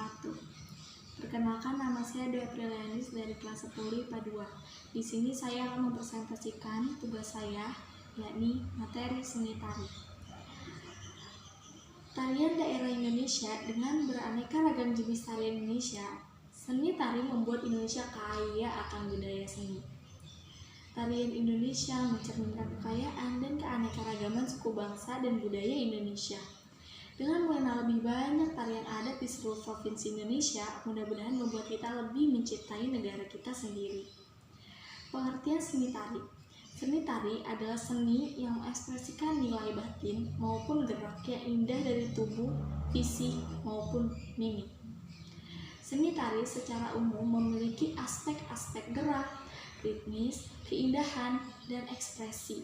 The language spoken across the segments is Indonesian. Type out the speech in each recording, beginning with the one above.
1. Perkenalkan, nama saya Dwi Aprilianis dari kelas 10 IPA 2. Di sini saya akan mempresentasikan tugas saya, yakni materi seni tari. Tarian daerah Indonesia dengan beraneka ragam jenis tarian Indonesia. Seni tari membuat Indonesia kaya akan budaya seni. Tarian Indonesia mencerminkan kekayaan dan keanekaragaman suku bangsa dan budaya Indonesia. Dengan mengenal lebih banyak tarian adat di seluruh provinsi Indonesia, mudah-mudahan membuat kita lebih mencintai negara kita sendiri. Pengertian seni tari. Seni tari adalah seni yang mengekspresikan nilai batin maupun gerak yang indah dari tubuh, fisik, maupun mimik. Seni tari secara umum memiliki aspek-aspek gerak, ritmis, keindahan, dan ekspresi.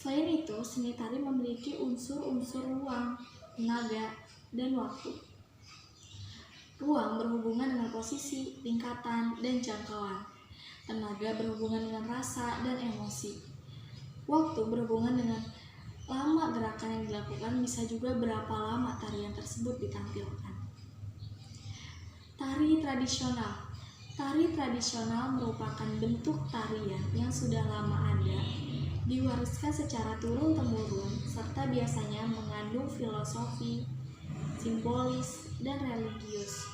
Selain itu, seni tari memiliki unsur-unsur ruang, tenaga, dan waktu. Ruang berhubungan dengan posisi, tingkatan, dan jangkauan. Tenaga berhubungan dengan rasa dan emosi. Waktu berhubungan dengan lama gerakan yang dilakukan, bisa juga berapa lama tarian tersebut ditampilkan. Tari tradisional. Tari tradisional merupakan bentuk tarian yang sudah lama ada, diwariskan secara turun-temurun, serta biasanya mengandung filosofi, simbolis, dan religius.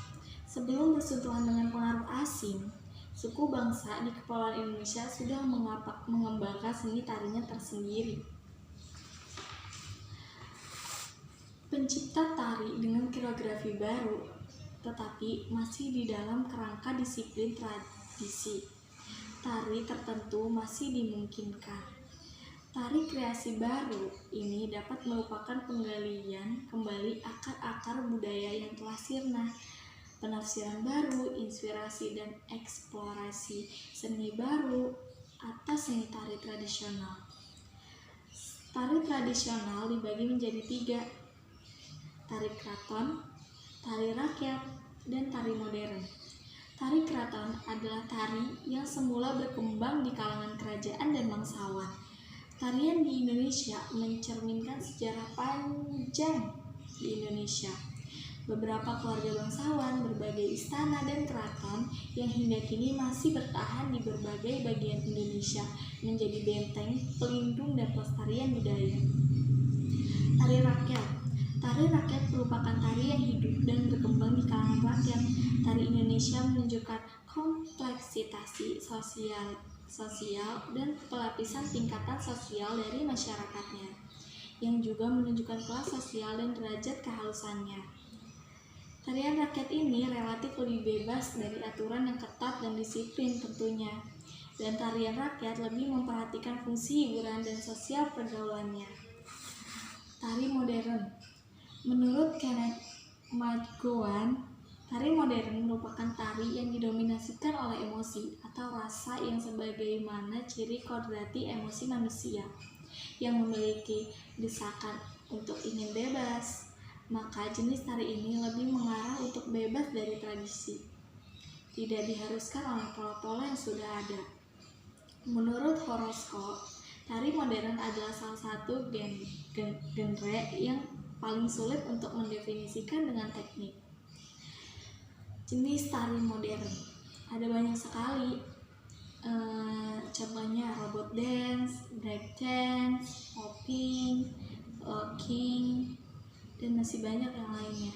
Sebelum bersentuhan dengan pengaruh asing, suku bangsa di Kepulauan Indonesia sudah mengembangkan seni tarinya tersendiri. Pencipta tari dengan koreografi baru, tetapi masih di dalam kerangka disiplin tradisi. Tari tertentu masih dimungkinkan. Tari kreasi baru ini dapat merupakan penggalian kembali akar-akar budaya yang telah sirna, penafsiran baru, inspirasi dan eksplorasi seni baru atas seni tari tradisional. Tari tradisional dibagi menjadi 3, tari keraton, tari rakyat, dan tari modern. Tari keraton adalah tari yang semula berkembang di kalangan kerajaan dan bangsawan. Tarian di Indonesia mencerminkan sejarah panjang di Indonesia. Beberapa keluarga bangsawan, berbagai istana dan keraton yang hingga kini masih bertahan di berbagai bagian Indonesia menjadi benteng, pelindung, dan pelestarian budaya. Tari rakyat. Tari rakyat merupakan tari yang hidup dan berkembang di kalangan rakyat. Tari Indonesia menunjukkan kompleksitas sosial dan pelapisan tingkatan sosial dari masyarakatnya, yang juga menunjukkan kelas sosial dan derajat kehalusannya. Tarian rakyat ini relatif lebih bebas dari aturan yang ketat dan disiplin tentunya, dan tarian rakyat lebih memperhatikan fungsi hiburan dan sosial pergaulannya. Tari modern. Menurut Kenneth McGowan, tari modern merupakan tari yang didominasikan oleh emosi atau rasa yang sebagaimana ciri kodrati emosi manusia yang memiliki desakan untuk ingin bebas. Maka jenis tari ini lebih mengarah untuk bebas dari tradisi, tidak diharuskan oleh pola-pola yang sudah ada. Menurut horoskop, tari modern adalah salah satu genre yang paling sulit untuk mendefinisikan dengan teknik. Jenis tari modern ada banyak sekali, contohnya robot dance, break dance, popping, locking, dan masih banyak yang lainnya.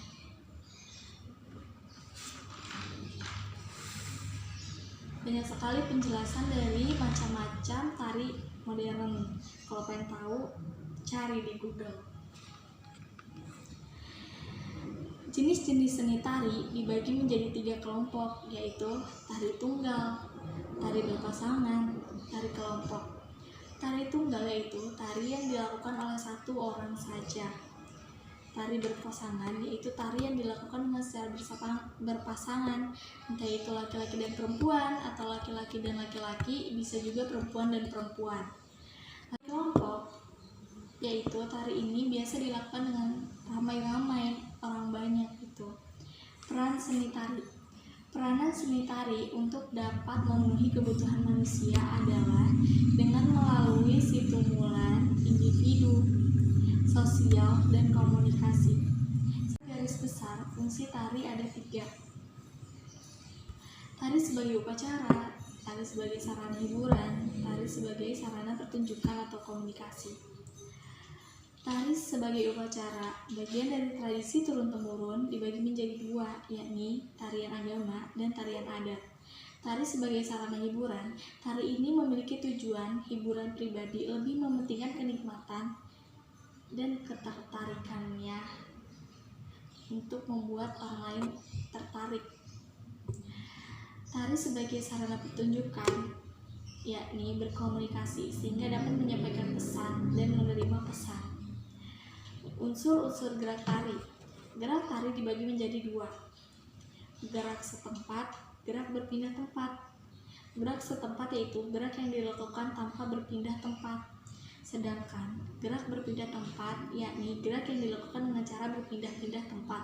Banyak sekali penjelasan dari macam-macam tari modern. Kalau pengen tahu, cari di Google. Jenis-jenis seni tari dibagi menjadi 3 kelompok, yaitu tari tunggal, tari berpasangan, tari kelompok. Tari tunggal yaitu tari yang dilakukan oleh satu orang saja. Tari berpasangan yaitu tari yang dilakukan dengan secara berpasangan, entah itu laki-laki dan perempuan atau laki-laki dan laki-laki, bisa juga perempuan dan perempuan. Tari kelompok yaitu tari ini biasa dilakukan dengan ramai-ramai, orang banyak gitu. Peran seni tari. Peranan seni tari untuk dapat memenuhi kebutuhan manusia adalah dengan melalui stimulan individu, sosial, dan komunikasi. Garis besar, fungsi tari ada 3. Tari sebagai upacara, tari sebagai sarana hiburan, tari sebagai sarana pertunjukan atau komunikasi. Tari sebagai upacara, bagian dari tradisi turun-temurun dibagi menjadi 2, yakni tarian agama dan tarian adat. Tari sebagai sarana hiburan, tari ini memiliki tujuan hiburan pribadi, lebih mementingkan kenikmatan dan ketertarikannya untuk membuat orang lain tertarik. Tari sebagai sarana pertunjukan, yakni berkomunikasi sehingga dapat menyampaikan pesan dan menerima pesan. Unsur-unsur gerak tari. Gerak tari dibagi menjadi 2. Gerak setempat, gerak berpindah tempat. Gerak setempat yaitu gerak yang dilakukan tanpa berpindah tempat. Sedangkan gerak berpindah tempat yakni gerak yang dilakukan dengan cara berpindah-pindah tempat.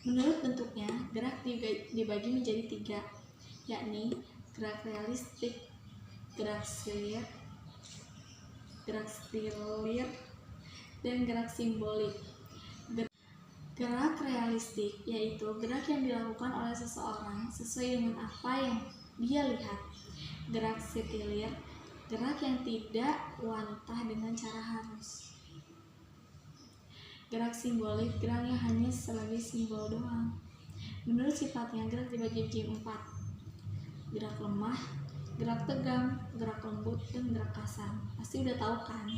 Menurut bentuknya, gerak dibagi menjadi 3, yakni gerak realistik, gerak stilir, dan gerak simbolik. Gerak realistik yaitu gerak yang dilakukan oleh seseorang sesuai dengan apa yang dia lihat. Gerak stilir, gerak yang tidak wantah dengan cara harus. Gerak simbolik, gerak yang hanya sebagai simbol doang. Menurut sifatnya, gerak dibagi menjadi 4. Gerak lemah, gerak tegang, gerak lembut, dan gerak kasar. Pasti udah tahu kan?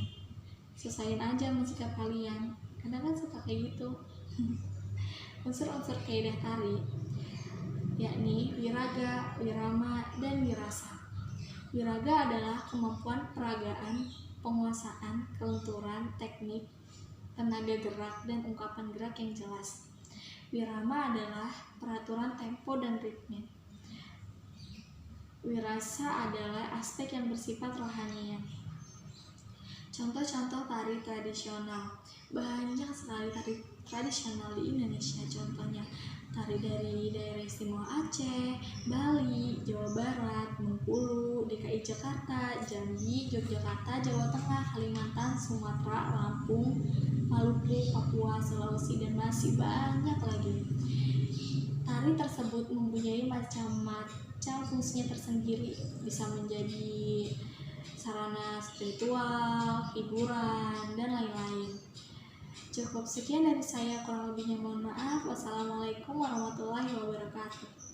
Sesuaiin aja sama sikap kalian. Kadang kan suka kayak gitu. Unsur-unsur kaidah tari yakni wiraga, wirama, dan wirasa. Wiraga adalah kemampuan peragaan, penguasaan, kelenturan, teknik, tenaga gerak, dan ungkapan gerak yang jelas. Wirama adalah peraturan tempo dan ritme. Wirasa adalah aspek yang bersifat rohanian. Contoh-contoh tari tradisional. Banyak sekali tari tradisional di Indonesia. Contohnya tari dari daerah istimewa Aceh, Bali, Jawa Barat, Bengkulu, DKI Jakarta, Jambi, Yogyakarta, Jawa Tengah, Kalimantan, Sumatera, Lampung, Maluku, Papua, Sulawesi, dan masih banyak lagi. Tari tersebut mempunyai macam-macam fungsinya tersendiri, bisa menjadi sarana spiritual, hiburan, dan lain-lain. Cukup sekian dari saya, kurang lebihnya mohon maaf. Wassalamualaikum warahmatullahi wabarakatuh.